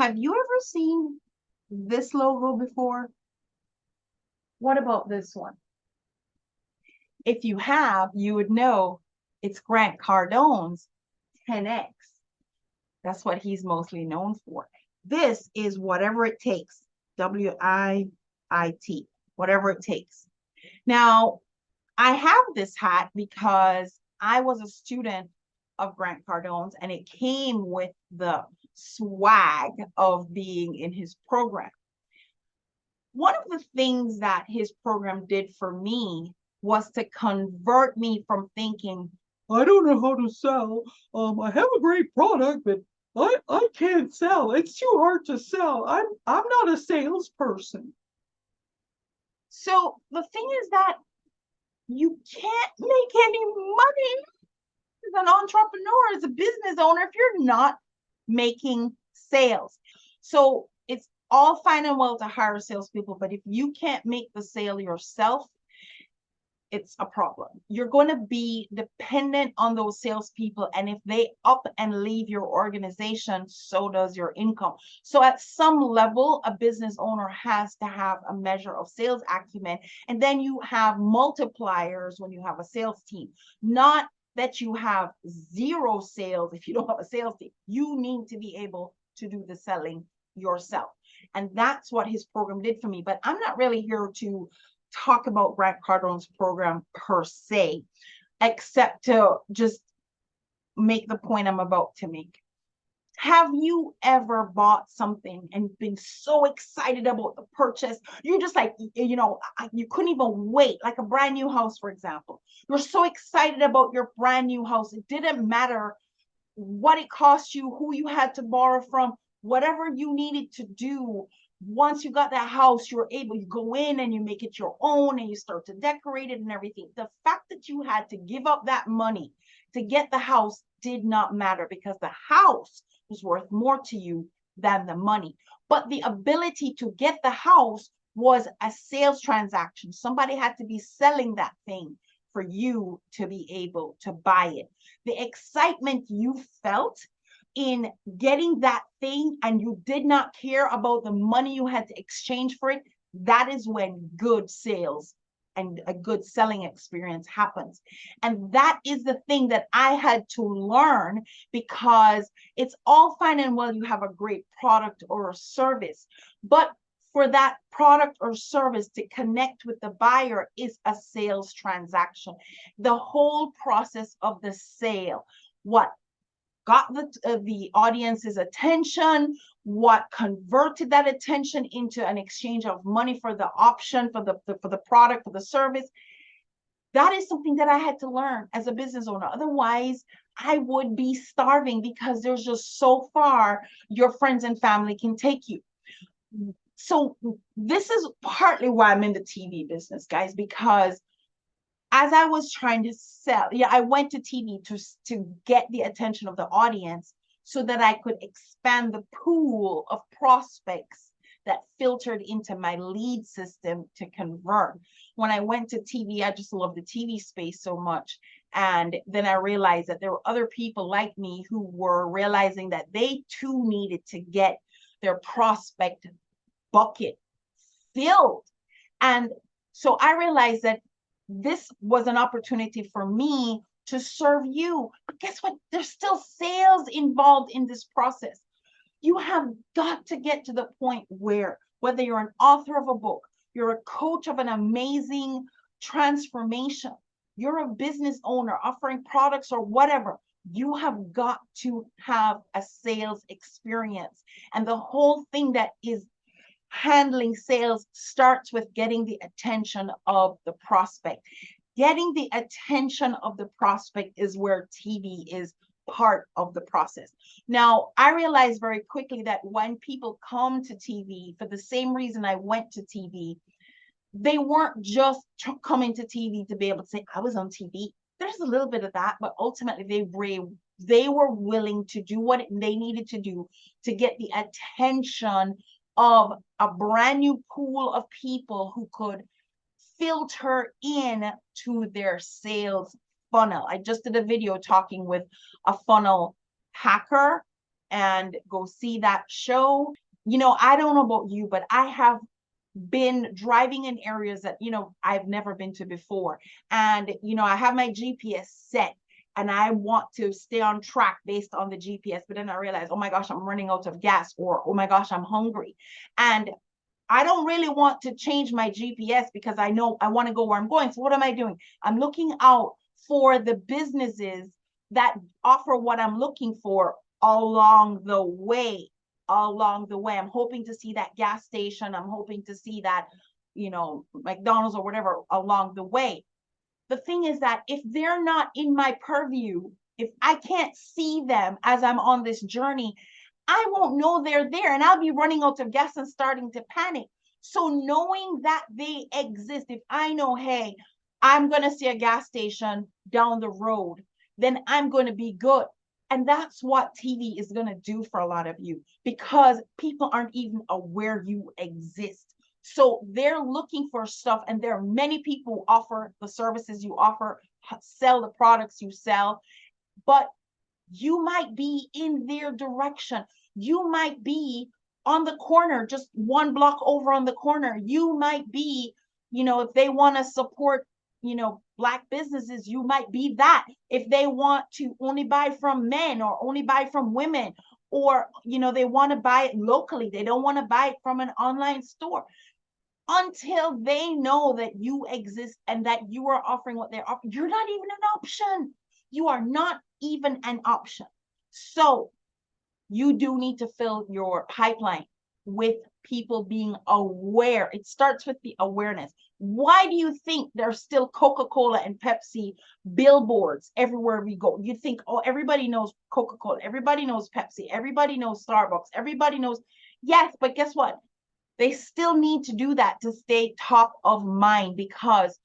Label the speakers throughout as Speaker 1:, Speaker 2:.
Speaker 1: Have you ever seen this logo before? What about this one? If you have, you would know it's Grant Cardone's 10X. That's what he's mostly known for. This is whatever it takes, WIIT, whatever it takes. Now, I have this hat because I was a student of Grant Cardone's and it came with the swag of being in his program. One of the things that his program did for me was to convert me from thinking, I don't know how to sell. I have a great product, but I can't sell. It's too hard to sell. I'm not a salesperson. So the thing is that you can't make any money as an entrepreneur, as a business owner, if you're not making sales. So it's all fine and well to hire salespeople, but if you can't make the sale yourself, it's a problem. You're going to be dependent on those salespeople. And if they up and leave your organization, so does your income. So at some level, a business owner has to have a measure of sales acumen. And then you have multipliers when you have a sales team, not that you have zero sales if you don't have a sales team. You need to be able to do the selling yourself. And that's what his program did for me. But I'm not really here to talk about Grant Cardone's program per se, except to just make the point I'm about to make. Have you ever bought something and been so excited about the purchase? You're just like, you couldn't even wait, like a brand new house, for example. You're so excited about your brand new house. It didn't matter what it cost you, who you had to borrow from, whatever you needed to do. Once you got that house, you're able, you go in and you make it your own and you start to decorate it and everything. The fact that you had to give up that money to get the house did not matter because the house was worth more to you than the money. But the ability to get the house was a sales transaction. Somebody had to be selling that thing for you to be able to buy it. The excitement you felt in getting that thing and you did not care about the money you had to exchange for it, that is when good sales and a good selling experience happens. And that is the thing that I had to learn, because it's all fine and well you have a great product or a service, but for that product or service to connect with the buyer is a sales transaction. The whole process of the sale, what got the audience's attention, what converted that attention into an exchange of money for the option, for the product, for the service. That is something that I had to learn as a business owner. Otherwise, I would be starving because there's just so far your friends and family can take you. So this is partly why I'm in the TV business, guys, because as I was trying to sell, I went to TV to get the attention of the audience so that I could expand the pool of prospects that filtered into my lead system to convert. When I went to TV, I just loved the TV space so much. And then I realized that there were other people like me who were realizing that they too needed to get their prospect bucket filled. And so I realized that this was an opportunity for me to serve you. But guess what? There's still sales involved in this process. You have got to get to the point where, whether you're an author of a book, you're a coach of an amazing transformation, you're a business owner offering products or whatever, you have got to have a sales experience. And the whole thing that is handling sales starts with getting the attention of the prospect. Getting the attention of the prospect is where TV is part of the process. Now, I realized very quickly that when people come to TV for the same reason I went to TV, they weren't just coming to TV to be able to say, I was on TV. There's a little bit of that, but ultimately they were willing to do what they needed to do to get the attention of a brand new pool of people who could filter in to their sales funnel. I just did a video talking with a funnel hacker, and go see that show. You know, I don't know about you, but I have been driving in areas that, you know, I've never been to before. And, you know, I have my GPS set and I want to stay on track based on the GPS. But then I realize, oh my gosh, I'm running out of gas, or oh my gosh, I'm hungry. And I don't really want to change my GPS because I know I want to go where I'm going. So what am I doing? I'm looking out for the businesses that offer what I'm looking for along the way. Along the way, I'm hoping to see that gas station. I'm hoping to see that, you know, McDonald's or whatever along the way. The thing is that if they're not in my purview, if I can't see them as I'm on this journey, I won't know they're there, and I'll be running out of gas and starting to panic. So knowing that they exist, if I know, hey, I'm going to see a gas station down the road, then I'm going to be good. And that's what TV is going to do for a lot of you, because people aren't even aware you exist. So they're looking for stuff, and there are many people who offer the services you offer, sell the products you sell, but you might be in their direction. You might be on the corner, just one block over on the corner. You might be, you know, if they want to support, you know, Black businesses, you might be that. If they want to only buy from men or only buy from women, or, you know, they want to buy it locally, they don't want to buy it from an online store. Until they know that you exist and that you are offering what they're offering, you're not even an option. You are not even an option. So you do need to fill your pipeline with people being aware. It starts with the awareness. Why do you think there's still Coca-Cola and Pepsi billboards everywhere we go? You think, oh, everybody knows Coca-Cola, everybody knows Pepsi, everybody knows Starbucks, everybody knows. Yes, but guess what? They still need to do that to stay top of mind, because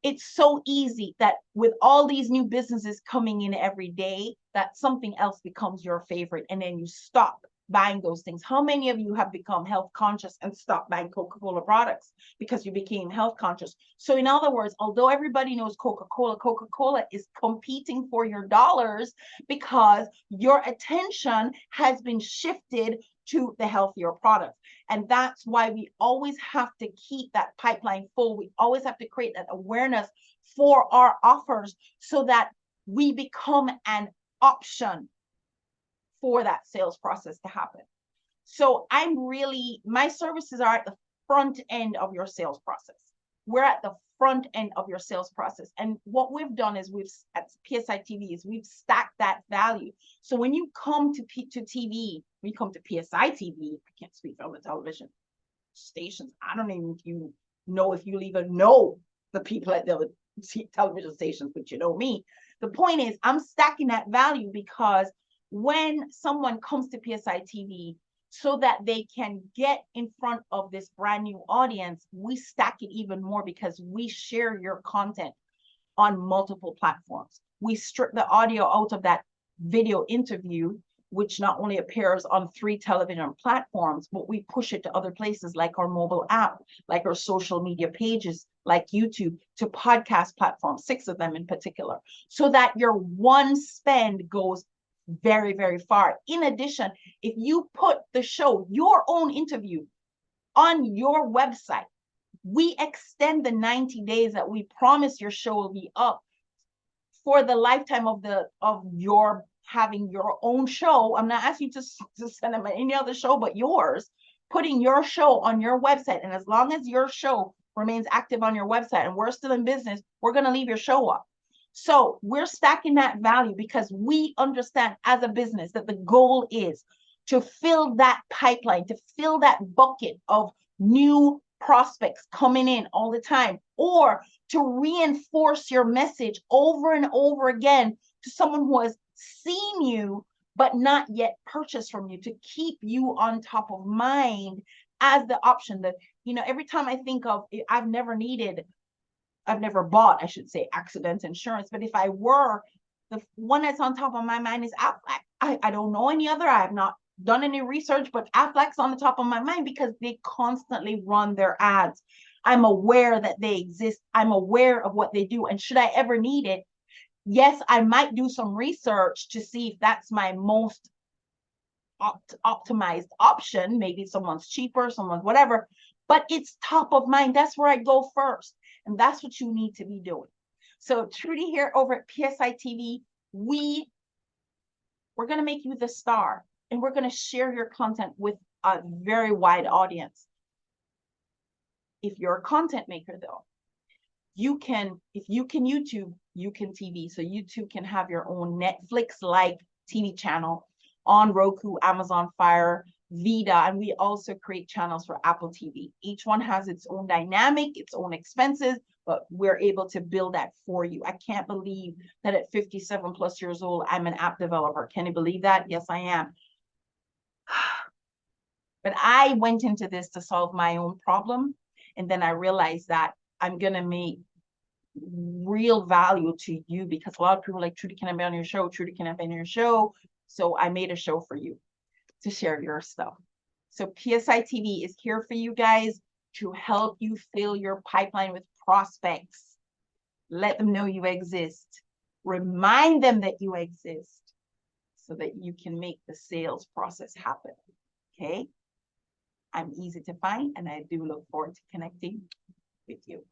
Speaker 1: it's so easy that with all these new businesses coming in every day, that something else becomes your favorite, and then you stop buying those things. How many of you have become health conscious and stopped buying Coca-Cola products because you became health conscious? So in other words, although everybody knows Coca-Cola, Coca-Cola is competing for your dollars because your attention has been shifted to the healthier products. And that's why we always have to keep that pipeline full. We always have to create that awareness for our offers so that we become an option for that sales process to happen. So my services are at the front end of your sales process. We're at the front end of your sales process. And what we've done is at PSI TV is we've stacked that value. So when you come to TV, when you come to PSI TV, I can't speak on the television stations. I don't even if you'll even know the people at the television stations, but you know me. The point is, I'm stacking that value because when someone comes to PSI TV, so that they can get in front of this brand new audience, we stack it even more because we share your content on multiple platforms. We strip the audio out of that video interview, which not only appears on 3 television platforms, but we push it to other places like our mobile app, like our social media pages, like YouTube, to podcast platforms, 6 of them in particular, so that your one spend goes very, very far. In addition, if you put the show, your own interview, on your website, we extend the 90 days that we promise your show will be up for the lifetime of your having your own show. I'm not asking you to send them any other show but yours, putting your show on your website. And as long as your show remains active on your website and we're still in business, we're going to leave your show up. So we're stacking that value because we understand as a business that the goal is to fill that pipeline, to fill that bucket of new prospects coming in all the time, or to reinforce your message over and over again to someone who has seen you but not yet purchased from you, to keep you on top of mind as the option. That, every time I think of, I've never bought, I should say, accident insurance, but if I were, the one that's on top of my mind is Aflac. I don't know any other. I have not done any research, but Aflac's on the top of my mind because they constantly run their ads. I'm aware that they exist. I'm aware of what they do. And should I ever need it, yes, I might do some research to see if that's my most optimized option. Maybe someone's cheaper, someone's whatever, but it's top of mind. That's where I go first. And that's what you need to be doing. So Trudy here over at PSI TV, we're going to make you the star, and we're going to share your content with a very wide audience. If you're a content maker though, you can, if you can YouTube, you can TV. So you too can have your own Netflix-like TV channel on Roku, Amazon Fire, Vita, and we also create channels for Apple TV. Each one has its own dynamic, its own expenses, but we're able to build that for you. I can't believe that at 57 plus years old, I'm an app developer. Can you believe that? Yes, I am. But I went into this to solve my own problem. And then I realized that I'm going to make real value to you, because a lot of people are like, Trudy, can I be on your show? Trudy, can I be on your show? So I made a show for you to share your stuff. So PSI TV is here for you guys to help you fill your pipeline with prospects. Let them know you exist. Remind them that you exist so that you can make the sales process happen. Okay? I'm easy to find, and I do look forward to connecting with you.